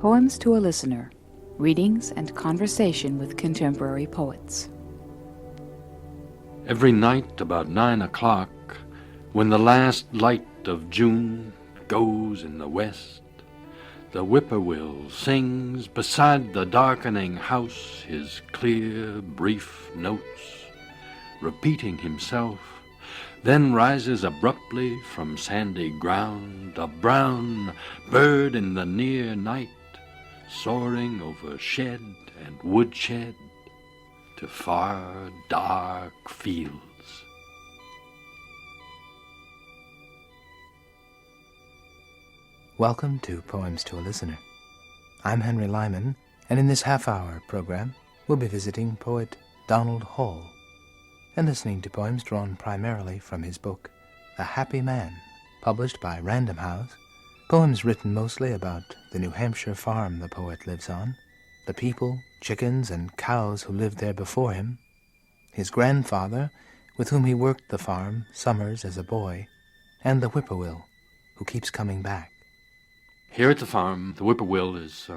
Poems to a Listener, readings and conversation with contemporary poets. Every night about 9 o'clock, when the last light of June goes in the west, the whippoorwill sings beside the darkening house his clear, brief notes, repeating himself, then rises abruptly from sandy ground, a brown bird in the near night, soaring over shed and woodshed to far, dark fields. Welcome to Poems to a Listener. I'm Henry Lyman, and in this half-hour program, we'll be visiting poet Donald Hall and listening to poems drawn primarily from his book, A Happy Man, published by Random House, poems written mostly about the New Hampshire farm the poet lives on, the people, chickens, and cows who lived there before him, his grandfather, with whom he worked the farm summers as a boy, and the whippoorwill, who keeps coming back. Here at the farm, the whippoorwill is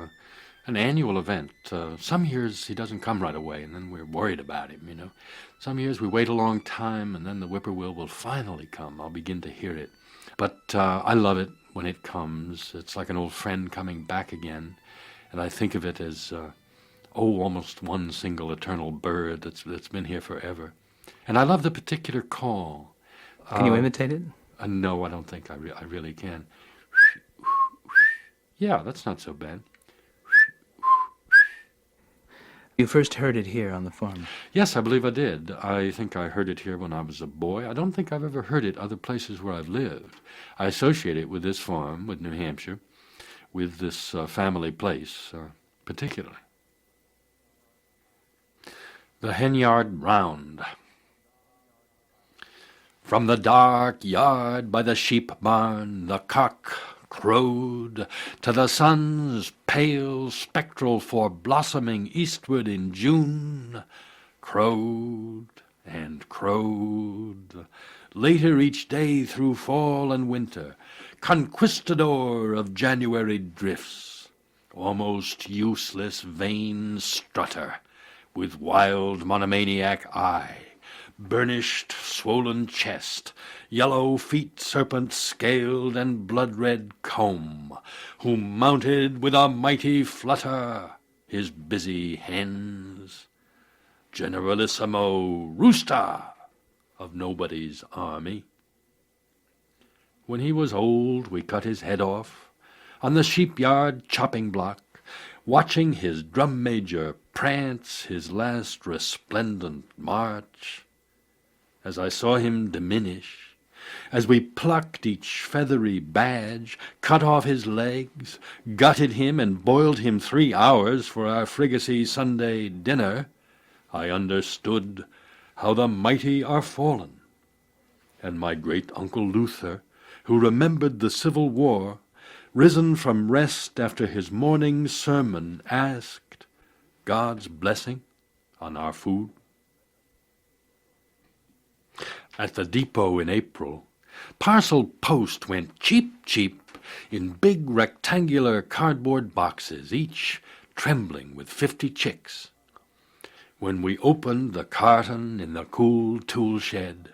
an annual event. Some years he doesn't come right away, and then we're worried about him, you know. Some years we wait a long time, and then the whippoorwill will finally come. I'll begin to hear it. But I love it when it comes. It's like an old friend coming back again, and I think of it as, almost one single eternal bird that's been here forever. And I love the particular call. Can you imitate it? No, I don't think I really can. Yeah, that's not so bad. You first heard it here on the farm. Yes, I believe I did. I think I heard it here when I was a boy. I don't think I've ever heard it other places where I've lived. I associate it with this farm, with New Hampshire, with this family place, particularly. The Henyard Round. From the dark yard by the sheep barn, the cock crowed to the sun's pale spectral foreblossoming eastward in June, crowed and crowed, later each day through fall and winter, conquistador of January drifts, almost useless vain strutter, with wild monomaniac eye, burnished swollen chest, yellow feet serpent scaled and blood-red comb, who mounted with a mighty flutter his busy hens, generalissimo rooster of nobody's army. When he was old, we cut his head off on the sheep-yard chopping block, watching his drum major prance his last resplendent march. As I saw him diminish, as we plucked each feathery badge, cut off his legs, gutted him, and boiled him 3 hours for our Fricassee Sunday dinner, I understood how the mighty are fallen. And my great-uncle Luther, who remembered the Civil War, risen from rest after his morning sermon, asked God's blessing on our food. At the depot in April, parcel post went cheap, cheap, in big rectangular cardboard boxes, each trembling with 50 chicks. When we opened the carton in the cool tool shed,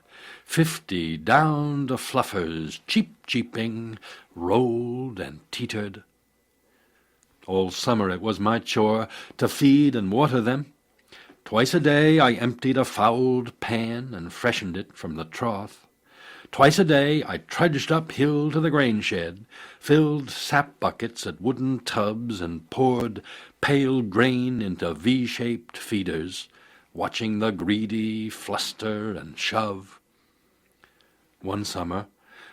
50 down the fluffers, cheeping, rolled and teetered. All summer it was my chore to feed and water them. Twice a day I emptied a fouled pan and freshened it from the trough. Twice a day I trudged uphill to the grain shed, filled sap buckets at wooden tubs, and poured pale grain into V-shaped feeders, watching the greedy fluster and shove. One summer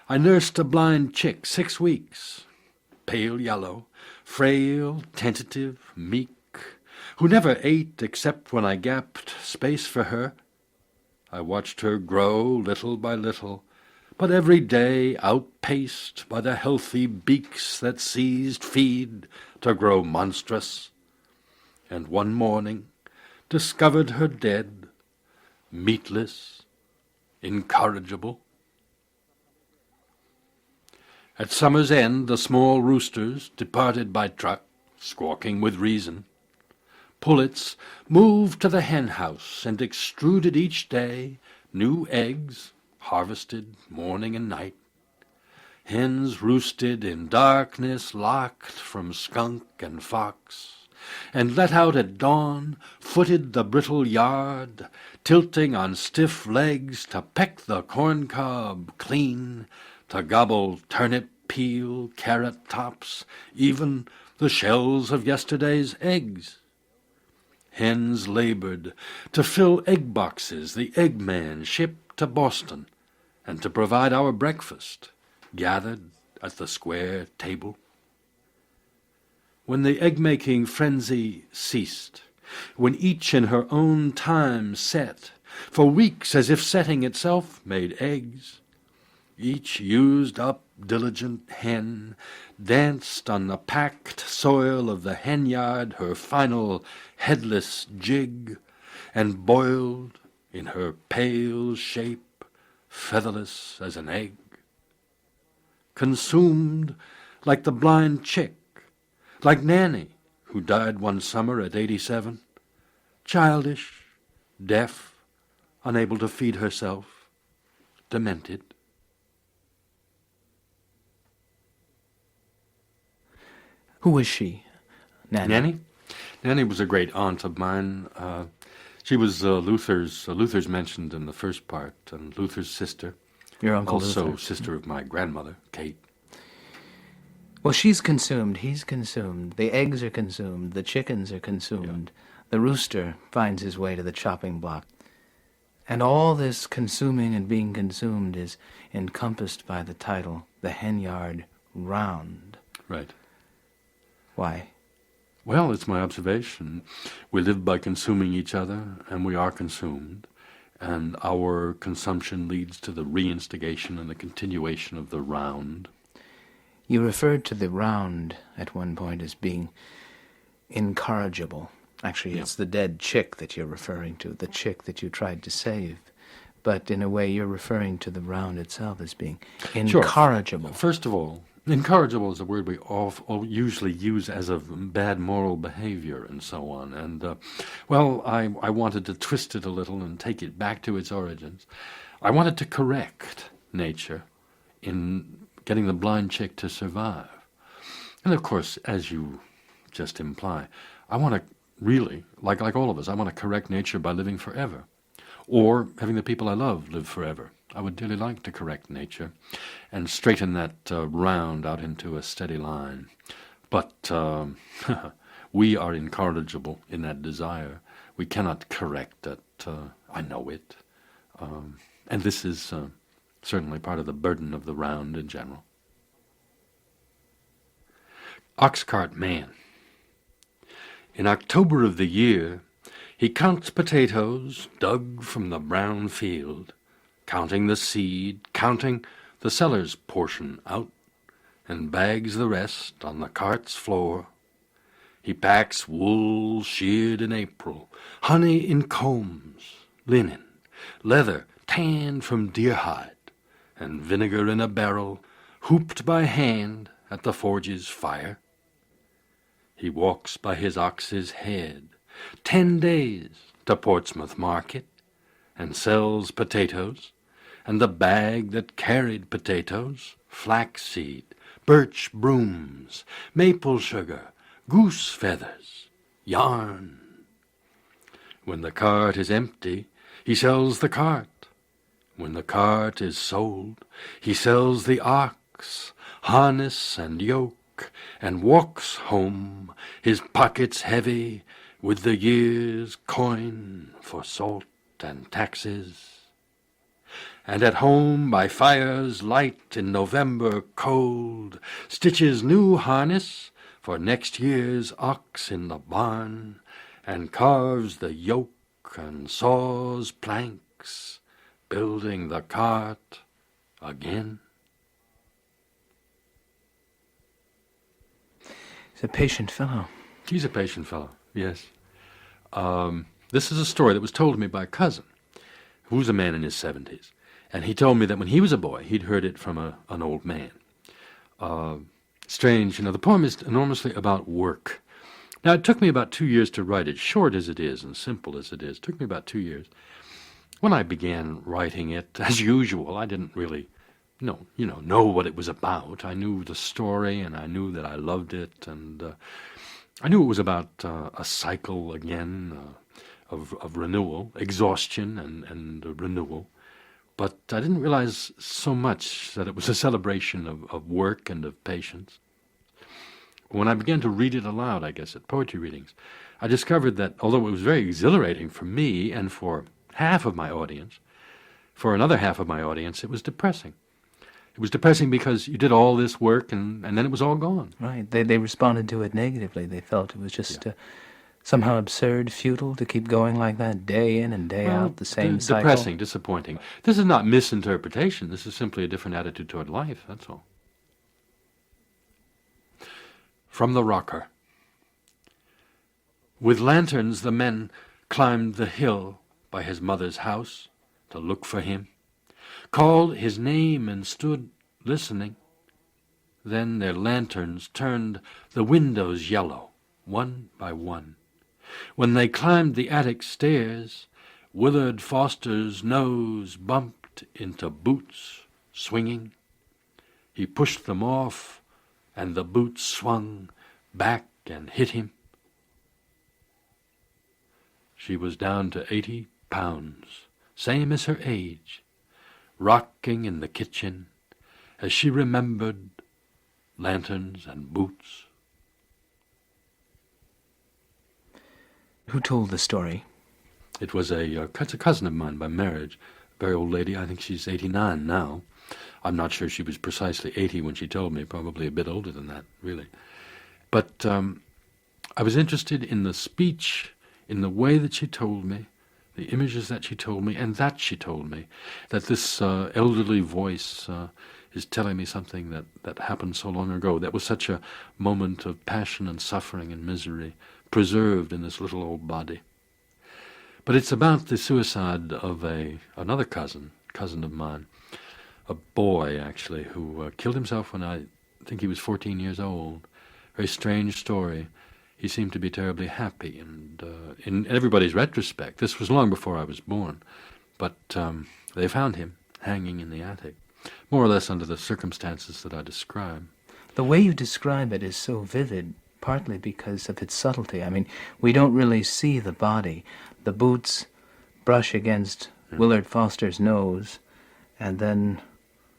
I nursed a blind chick 6 weeks, pale yellow, frail, tentative, meek, who never ate except when I gapped space for her. I watched her grow little by little, but every day outpaced by the healthy beaks that seized feed to grow monstrous, and one morning discovered her dead, meatless, incorrigible. At summer's end the small roosters, departed by truck, squawking with reason. Pullets moved to the hen house and extruded each day new eggs, harvested morning and night. Hens roosted in darkness locked from skunk and fox, and let out at dawn footed the brittle yard, tilting on stiff legs to peck the corn-cob clean, to gobble turnip peel, carrot tops, even the shells of yesterday's eggs. Hens labored to fill egg boxes the eggman shipped to Boston, and to provide our breakfast, gathered at the square table. When the egg-making frenzy ceased, when each in her own time set, for weeks as if setting itself made eggs, each used-up diligent hen danced on the packed soil of the hen-yard her final headless jig, and boiled in her pale shape, featherless as an egg. Consumed like the blind chick, like Nanny, who died one summer at 87, childish, deaf, unable to feed herself, demented. Who was she? Nanny? Nanny was a great aunt of mine. She was Luther's mentioned in the first part, and Luther's sister. Your Uncle also Luther. Sister of my grandmother, Kate. Well, she's consumed, he's consumed, the eggs are consumed, the chickens are consumed, the rooster finds his way to the chopping block. And all this consuming and being consumed is encompassed by the title, The Henyard Round. Right. Why? Well, it's my observation. We live by consuming each other, and we are consumed, and our consumption leads to the reinstigation and the continuation of the round. You referred to the round at one point as being incorrigible. Actually, it's the dead chick that you're referring to, the chick that you tried to save. But in a way, you're referring to the round itself as being incorrigible. Sure. First of all, incorrigible is a word we usually use as of bad moral behavior and so on. And, I wanted to twist it a little and take it back to its origins. I wanted to correct nature in getting the blind chick to survive. And, of course, as you just imply, I want to really, like all of us, I want to correct nature by living forever, or having the people I love live forever. I would dearly like to correct nature and straighten that round out into a steady line. But we are incorrigible in that desire. We cannot correct it. I know it. And this is certainly part of the burden of the round in general. Oxcart Man. In October of the year, he counts potatoes dug from the brown field, counting the seed, counting the seller's portion out, and bags the rest on the cart's floor. He packs wool sheared in April, honey in combs, linen, leather tanned from deer hide, and vinegar in a barrel, hooped by hand at the forge's fire. He walks by his ox's head 10 days to Portsmouth market, and sells potatoes, and the bag that carried potatoes, flaxseed, birch brooms, maple sugar, goose feathers, yarn. When the cart is empty, he sells the cart. When the cart is sold, he sells the ox, harness and yoke, and walks home, his pockets heavy with the year's coin for salt and taxes. And at home by fire's light in November cold, stitches new harness for next year's ox in the barn, and carves the yoke and saws planks, building the cart again. He's a patient fellow. He's a patient fellow, yes. This is a story that was told to me by a cousin, who was a man in his 70s. And he told me that when he was a boy, he'd heard it from an old man. Strange, the poem is enormously about work. Now, it took me about 2 years to write it, short as it is and simple as it is. It took me about 2 years. When I began writing it, as usual, I didn't really know what it was about. I knew the story, and I knew that I loved it, and I knew it was about a cycle again of renewal, exhaustion and renewal. But I didn't realize so much that it was a celebration of work and of patience. When I began to read it aloud, I guess, at poetry readings, I discovered that although it was very exhilarating for me and for half of my audience, for another half of my audience, it was depressing. It was depressing because you did all this work and then it was all gone. Right. They responded to it negatively. They felt it was just somehow absurd, futile to keep going like that day in and day out, the same cycle. Depressing, disappointing. This is not misinterpretation. This is simply a different attitude toward life, that's all. From the Rocker. With lanterns the men climbed the hill by his mother's house to look for him, called his name and stood listening. Then their lanterns turned the windows yellow, one by one. When they climbed the attic stairs, Willard Foster's nose bumped into boots swinging. He pushed them off, and the boots swung back and hit him. She was down to 80 pounds, same as her age, rocking in the kitchen as she remembered lanterns and boots. Who told the story? It was it's a cousin of mine by marriage, a very old lady. I think she's 89 now. I'm not sure she was precisely 80 when she told me, probably a bit older than that, really. But I was interested in the speech, in the way that she told me, the images that she told me, and that she told me, that this elderly voice is telling me something that happened so long ago. That was such a moment of passion and suffering and misery, preserved in this little old body. But it's about the suicide of another cousin of mine, a boy, actually, who killed himself when I think he was 14 years old. Very strange story. He seemed to be terribly happy, and in everybody's retrospect, this was long before I was born, but they found him hanging in the attic, more or less under the circumstances that I describe. The way you describe it is so vivid, partly because of its subtlety. I mean, we don't really see the body. The boots brush against Willard Foster's nose, and then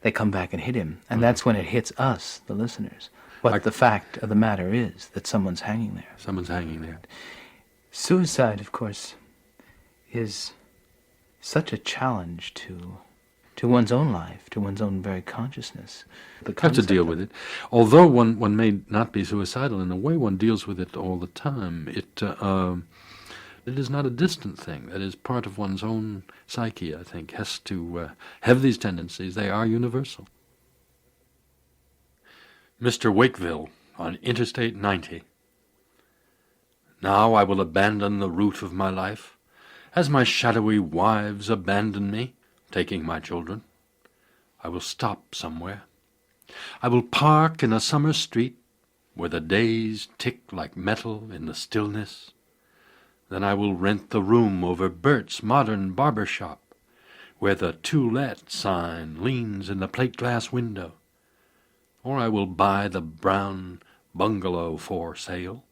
they come back and hit him. And that's when it hits us, the listeners, what the fact of the matter is, that someone's hanging there. Someone's hanging there. Suicide, of course, is such a challenge to one's own life, to one's own very consciousness. You have to deal with it. Although one may not be suicidal, in a way one deals with it all the time. It is not a distant thing. That is part of one's own psyche, I think, has to have these tendencies. They are universal. Mr. Wakeville on Interstate 90. Now I will abandon the route of my life, as my shadowy wives abandon me, taking my children. I will stop somewhere. I will park in a summer street where the days tick like metal in the stillness. Then I will rent the room over Bert's modern barber shop, where the "To Let" sign leans in the plate-glass window. Or I will buy the brown bungalow for sale.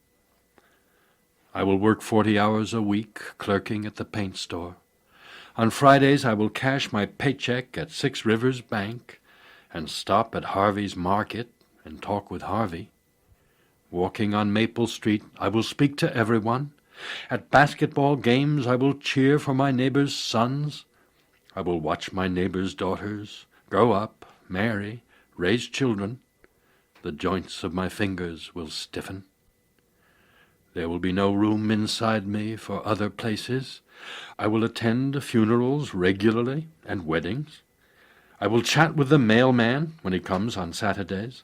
I will work 40 hours a week clerking at the paint store. On Fridays I will cash my paycheck at Six Rivers Bank and stop at Harvey's Market and talk with Harvey. Walking on Maple Street I will speak to everyone. At basketball games I will cheer for my neighbors' sons. I will watch my neighbors' daughters grow up, marry, raise children. The joints of my fingers will stiffen. There will be no room inside me for other places. I will attend funerals regularly and weddings. I will chat with the mailman when he comes on Saturdays.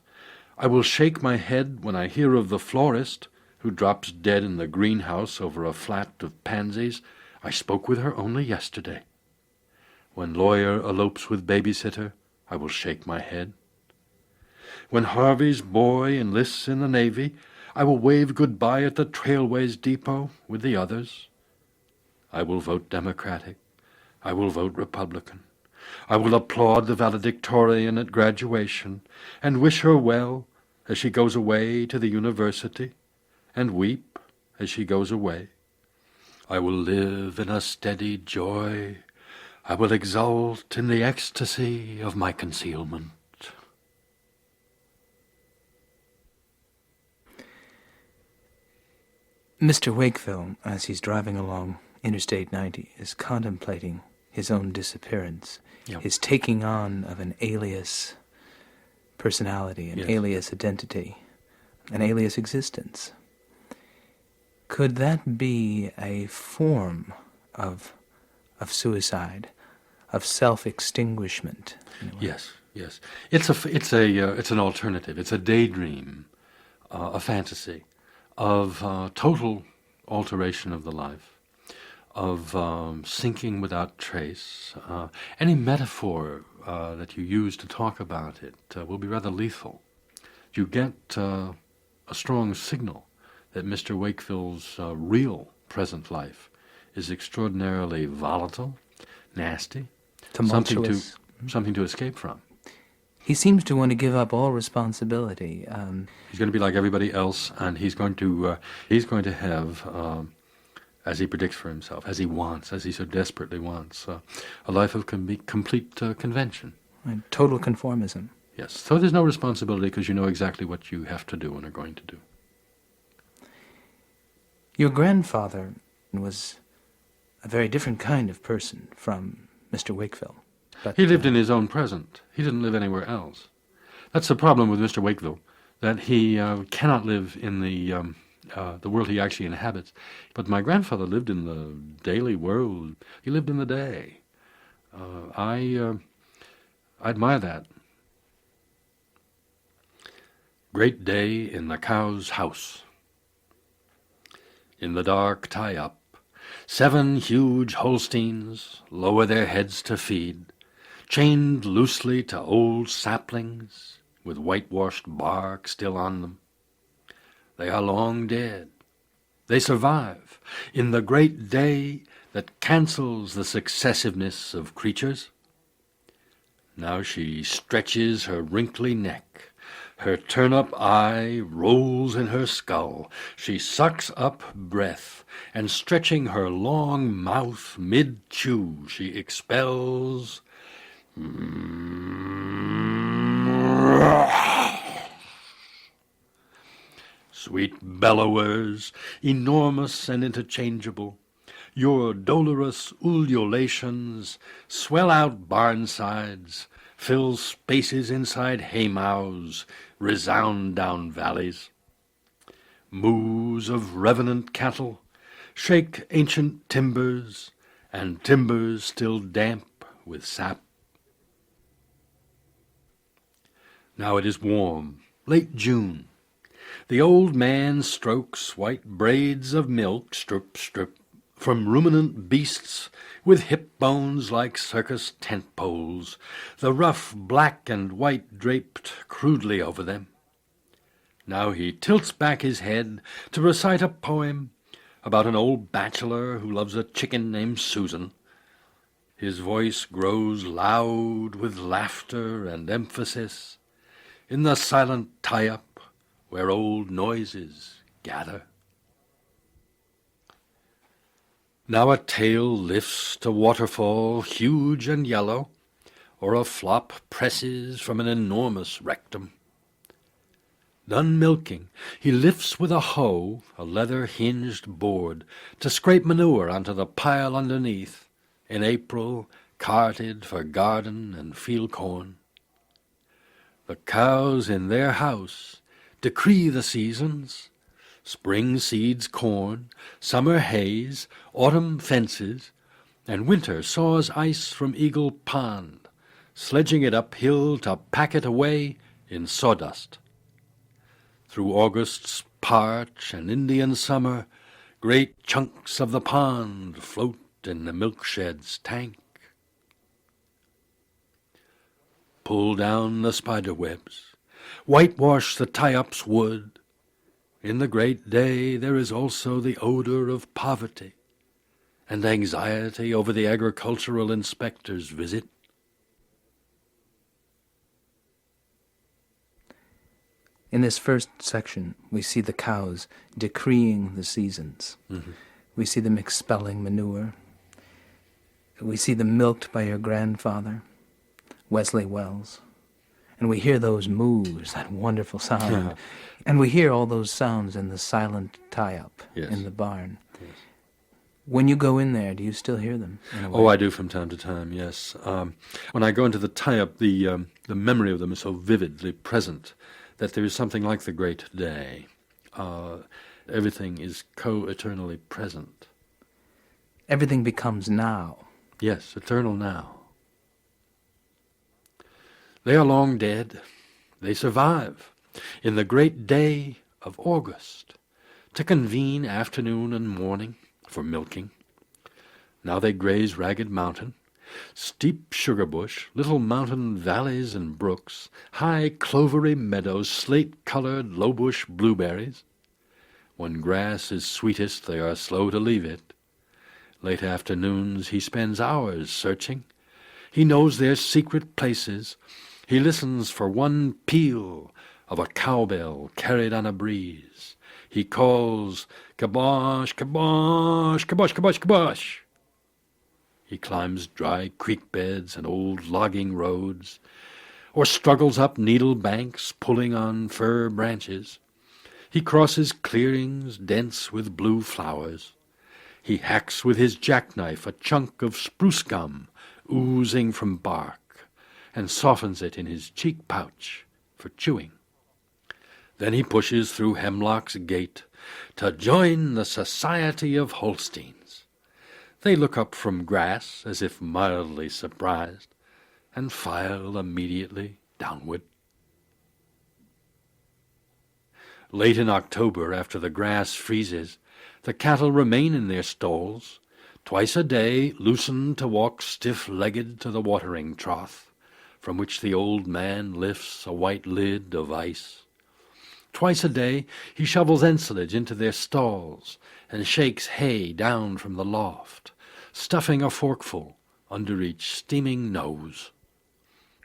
I will shake my head when I hear of the florist who drops dead in the greenhouse over a flat of pansies. I spoke with her only yesterday. When lawyer elopes with babysitter, I will shake my head. When Harvey's boy enlists in the Navy, I will wave goodbye at the Trailways Depot with the others. I will vote Democratic. I will vote Republican. I will applaud the valedictorian at graduation and wish her well as she goes away to the university, and weep as she goes away. I will live in a steady joy. I will exult in the ecstasy of my concealment. Mr. Wakefield, as he's driving along Interstate 90, is contemplating his own disappearance, his taking on of an alias personality, an alias identity, an alias existence. Could that be a form of suicide, of self-extinguishment? Yes. It's an alternative. It's a daydream, a fantasy of total alteration of the life, of sinking without trace. Any metaphor that you use to talk about it will be rather lethal. You get a strong signal that Mr. Wakefield's real present life is extraordinarily volatile, nasty, tumultuous, something to escape from. He seems to want to give up all responsibility. He's going to be like everybody else, and he's going to have, as he predicts for himself, as he so desperately wants, a life of complete convention. Total conformism. Yes, so there's no responsibility because you know exactly what you have to do and are going to do. Your grandfather was a very different kind of person from Mr. Wakefield. But, he lived in his own present. He didn't live anywhere else. That's the problem with Mr. Wakefield, that he cannot live in the world he actually inhabits. But my grandfather lived in the daily world. He lived in the day. I admire that. Great day in the cow's house. In the dark tie-up, 7 huge Holsteins lower their heads to feed, chained loosely to old saplings with whitewashed bark still on them. They are long dead. They survive in the great day that cancels the successiveness of creatures. Now she stretches her wrinkly neck. Her turn-up eye rolls in her skull. She sucks up breath, and stretching her long mouth mid-chew, she expels... Sweet bellowers, enormous and interchangeable, your dolorous ululations swell out barnsides, fill spaces inside haymows, resound down valleys. Moos of revenant cattle shake ancient timbers, and timbers still damp with sap. Now it is warm, late June. The old man strokes white braids of milk, strip, strip, from ruminant beasts with hip bones like circus tent poles, the rough black and white draped crudely over them. Now he tilts back his head to recite a poem about an old bachelor who loves a chicken named Susan. His voice grows loud with laughter and emphasis in the silent tie-up where old noises gather. Now a tail lifts to waterfall huge and yellow, or a flop presses from an enormous rectum. Done milking, he lifts with a hoe a leather-hinged board to scrape manure onto the pile underneath, in April carted for garden and field corn. The cows in their house decree the seasons. Spring seeds corn, summer hays, autumn fences, and winter saws ice from Eagle Pond, sledging it uphill to pack it away in sawdust. Through August's parch and Indian summer, great chunks of the pond float in the milkshed's tank. Pull down the spider webs, whitewash the tie-up's wood, In the great day there is also the odor of poverty and anxiety over the agricultural inspector's visit. In this first section, we see the cows decreeing the seasons. Mm-hmm. We see them expelling manure. We see them milked by your grandfather, Wesley Wells. And we hear those moos, that wonderful sound. And we hear all those sounds in the silent tie-up in the barn. Yes. When you go in there, do you still hear them? Oh, I do from time to time, yes. When I go into the tie-up, the memory of them is so vividly present that there is something like the great day. Everything is co-eternally present. Everything becomes now. Yes, eternal now. They are long dead. They survive in the great day of August to convene afternoon and morning for milking. Now they graze Ragged Mountain, steep sugar bush, little mountain valleys and brooks, high clovery meadows, slate-colored low-bush blueberries. When grass is sweetest, they are slow to leave it. Late afternoons he spends hours searching. He knows their secret places. He listens for one peal of a cowbell carried on a breeze. He calls, "Kabosh, kabosh, kabosh, kabosh, kabosh." He climbs dry creek beds and old logging roads, or struggles up needle banks pulling on fir branches. He crosses clearings dense with blue flowers. He hacks with his jackknife a chunk of spruce gum oozing from bark, and softens it in his cheek pouch for chewing. Then he pushes through Hemlock's gate to join the Society of Holsteins. They look up from grass as if mildly surprised, and file immediately downward. Late in October, after the grass freezes, the cattle remain in their stalls, twice a day loosened to walk stiff-legged to the watering trough, from which the old man lifts a white lid of ice. Twice a day he shovels ensilage into their stalls and shakes hay down from the loft, stuffing a forkful under each steaming nose.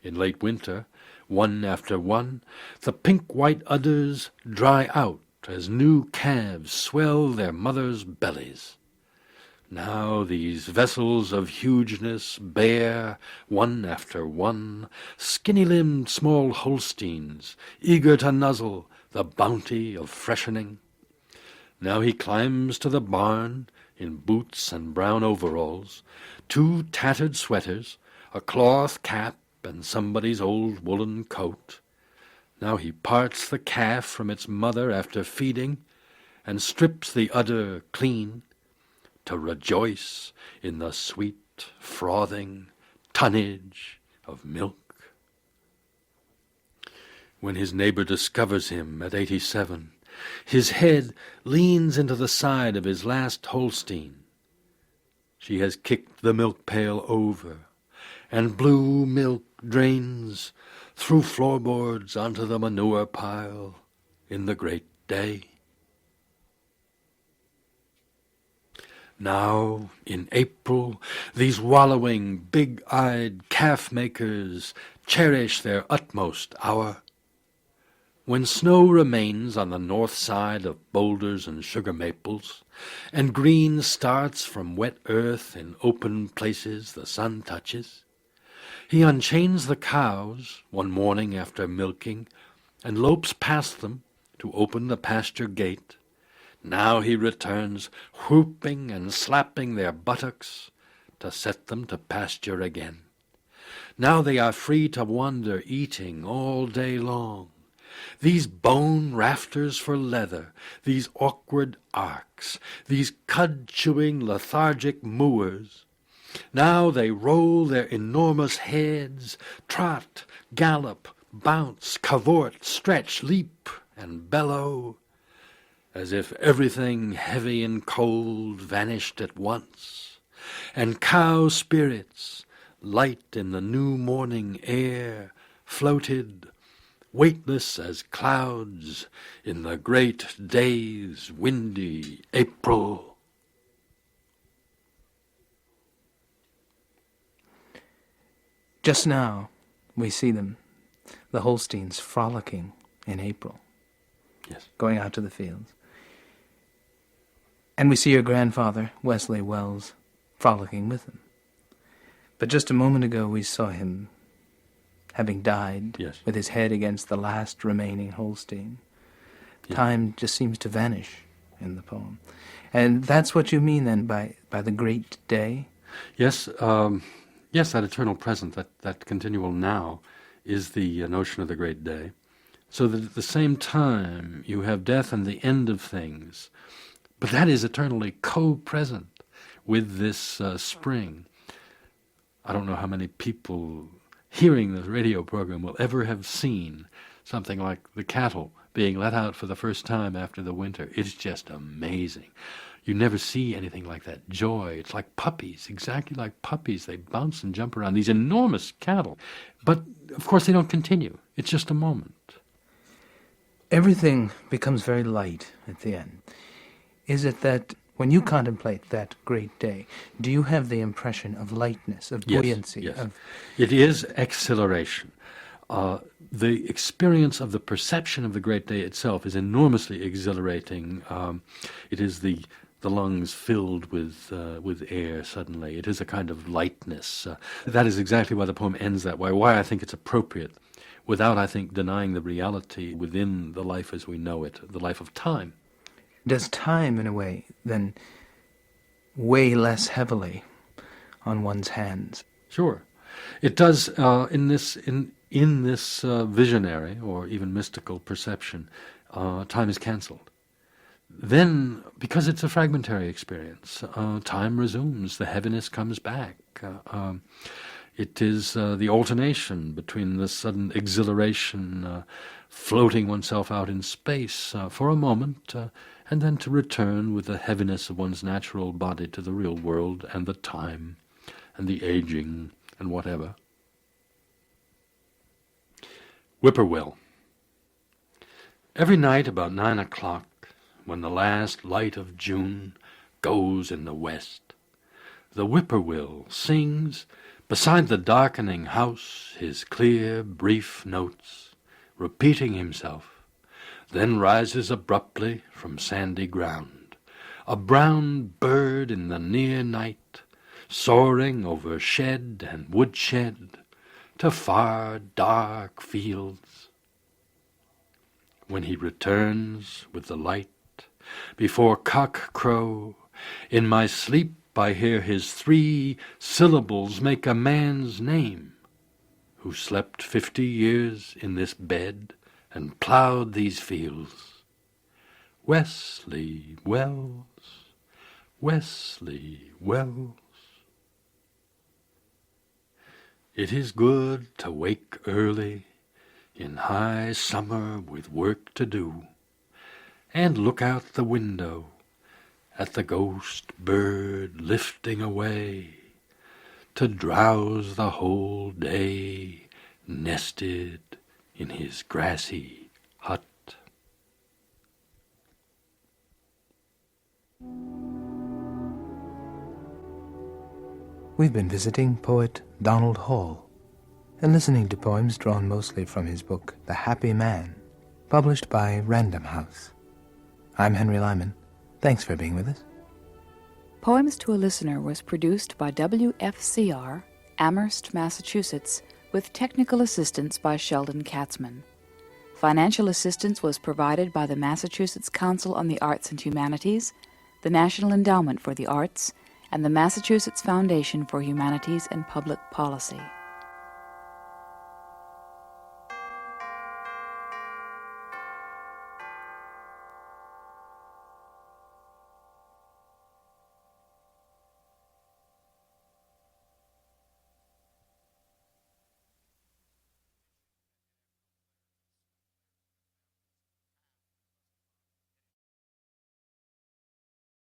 In late winter, one after one, the pink-white udders dry out as new calves swell their mothers' bellies. Now these vessels of hugeness bear, one after one, skinny-limbed small Holsteins, eager to nuzzle the bounty of freshening. Now he climbs to the barn in boots and brown overalls, 2 tattered sweaters, a cloth cap, and somebody's old woolen coat. Now he parts the calf from its mother after feeding, and strips the udder clean, to rejoice in the sweet, frothing tonnage of milk. When his neighbor discovers him at 87, his head leans into the side of his last Holstein. She has kicked the milk pail over, and blue milk drains through floorboards onto the manure pile in the great day. Now, in April, these wallowing, big-eyed calf-makers cherish their utmost hour. When snow remains on the north side of boulders and sugar maples, and green starts from wet earth in open places the sun touches, he unchains the cows one morning after milking, and lopes past them to open the pasture gate. Now he returns, whooping and slapping their buttocks, to set them to pasture again. Now they are free to wander eating all day long. These bone rafters for leather, these awkward arcs, these cud-chewing lethargic mooers, now they roll their enormous heads, trot, gallop, bounce, cavort, stretch, leap, and bellow, as if everything heavy and cold vanished at once, and cow spirits, light in the new morning air, floated, weightless as clouds in the great day's windy April. Just now we see them, the Holsteins, frolicking in April, Yes. going out to the fields. And we see your grandfather, Wesley Wells, frolicking with them. But just a moment ago we saw him having died, Yes. with his head against the last remaining Holstein. Yeah. Time just seems to vanish in the poem. And that's what you mean then by the great day? Yes, yes, that eternal present, that continual now, is the notion of the great day. So that at the same time you have death and the end of things, but that is eternally co-present with this spring. I don't know how many people hearing this radio program will ever have seen something like the cattle being let out for the first time after the winter. It's just amazing. You never see anything like that joy. It's like puppies, exactly like puppies. They bounce and jump around, these enormous cattle. But, of course, they don't continue. It's just a moment. Everything becomes very light at the end. Is it that when you contemplate that great day, do you have the impression of lightness, of buoyancy? Yes. It is exhilaration. The experience of the perception of the great day itself is enormously exhilarating. It is the lungs filled with air suddenly. It is a kind of lightness. That is exactly why the poem ends that way, why I think it's appropriate, without, I think, denying the reality within the life as we know it, the life of time. Does time, in a way, then weigh less heavily on one's hands? Sure. It does in this visionary or even mystical perception. Time is cancelled. Then, because it's a fragmentary experience, time resumes, the heaviness comes back. It is the alternation between the sudden exhilaration, floating oneself out in space for a moment, and then to return with the heaviness of one's natural body to the real world and the time and the aging and whatever. Whippoorwill. Every night about 9 o'clock, when the last light of June goes in the west, the whippoorwill sings beside the darkening house his clear, brief notes, repeating himself, then rises abruptly from sandy ground, a brown bird in the near night, soaring over shed and woodshed to far, dark fields. When he returns with the light, before cock crow, in my sleep I hear his 3 syllables make a man's name, who slept 50 years in this bed and ploughed these fields. Wesley Wells, Wesley Wells. It is good to wake early in high summer with work to do, and look out the window at the ghost bird lifting away to drowse the whole day nested in his grassy hut. We've been visiting poet Donald Hall and listening to poems drawn mostly from his book The Happy Man, published by Random House. I'm Henry Lyman. Thanks for being with us. Poems to a Listener was produced by WFCR, Amherst, Massachusetts, with technical assistance by Sheldon Katzman. Financial assistance was provided by the Massachusetts Council on the Arts and Humanities, the National Endowment for the Arts, and the Massachusetts Foundation for Humanities and Public Policy.